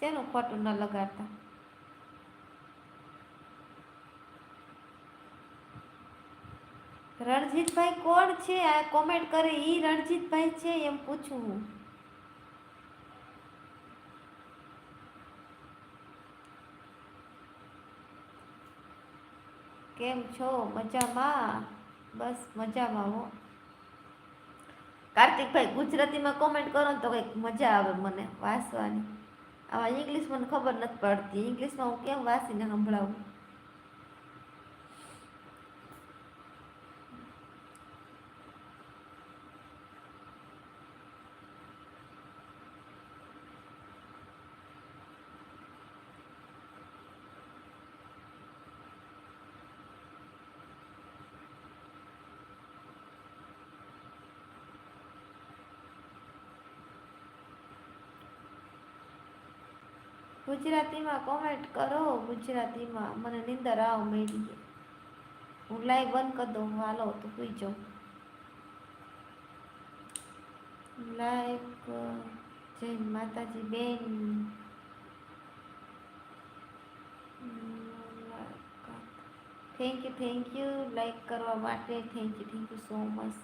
શેનું ખોટું ન લગાડતા? રણજીતભાઈ કોણ છે? આ કોમેન્ટ કરે ઈ રણજીતભાઈ છે એમ પૂછું હું. કેમ છો? મજામાં? બસ મજામાં હો. કાર્તિકભાઈ ગુજરાતીમાં કોમેન્ટ કરો ને તો કંઈક મજા આવે મને વાંચવાની. આવા ઇંગ્લિશ મને ખબર નથી પડતી. ઇંગ્લિશમાં હું કેમ વાંચીને સંભળાવું? ગુજરાતીમાં કોમેન્ટ કરો. ગુજરાતીમાં મને નીંદર આવ મેળીએ. હું લાઈવ બંધ કરી દઉં. હાલો તો સુઈ જાઉં. લાઈક જય માતાજી બેન. થેન્ક યુ લાઈક કરવા માટે. Thank you so much.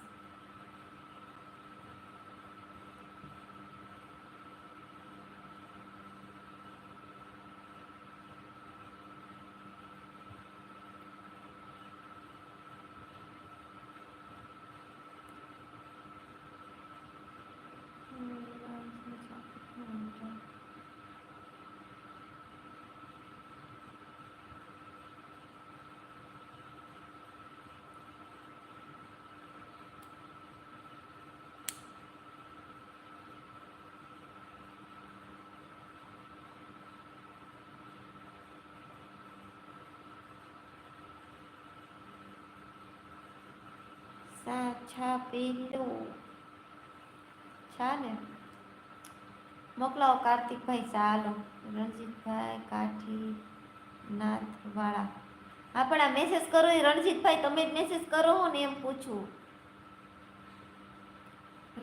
છા પેલો છા ને મોકલાવો કાર્તિકભાઈ. ચાલો રણજીતભાઈ કાઠી નાથ વાળા. હા પણ આ મેસેજ કરો એ રણજીતભાઈ તમે જ મેસેજ કરો હો ને એમ પૂછું.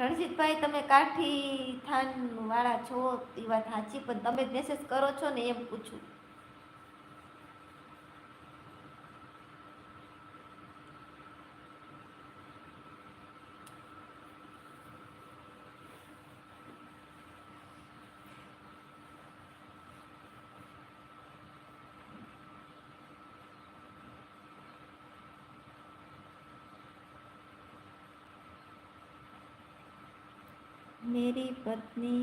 રણજીતભાઈ તમે કાઠી થાન વાળા છો એ વાત સાચી, પણ તમે જ મેસેજ કરો છો ને એમ પૂછું. मेरी पत्नी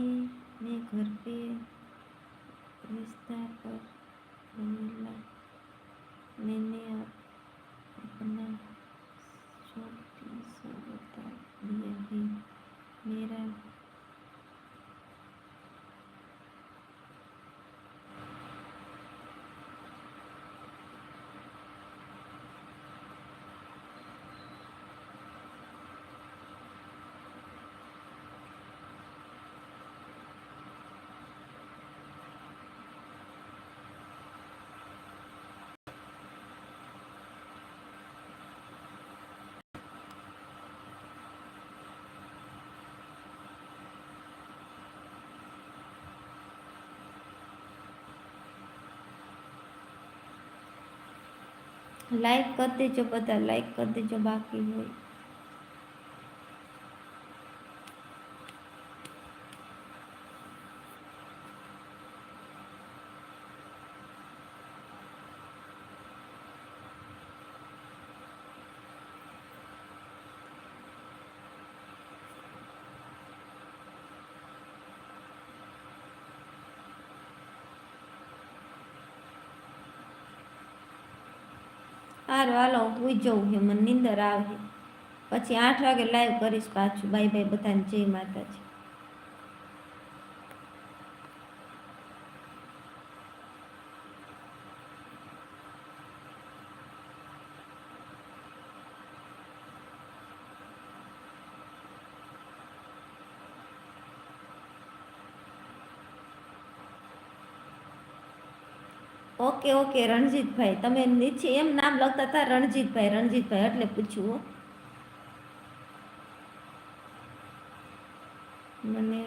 ने घर पे रिश्ता पर बोला, मैंने अपना छोटी सा बता दिया है. मेरा લાઈક કરી દેજો બધા, લાઈક કરી દેજો બાકી હોય. હારું હાલો હું સુઈ જાઉં છે, મને નીંદર આવે. પછી 8 વાગે લાઈવ કરીશ પાછું. બાય બાય બધાને, જય માતાજી. ઓકે ઓકે રણજીતભાઈ, તમે નીચે એમ નામ લખતા હતા રણજીતભાઈ રણજીતભાઈ એટલે પૂછ્યું. મને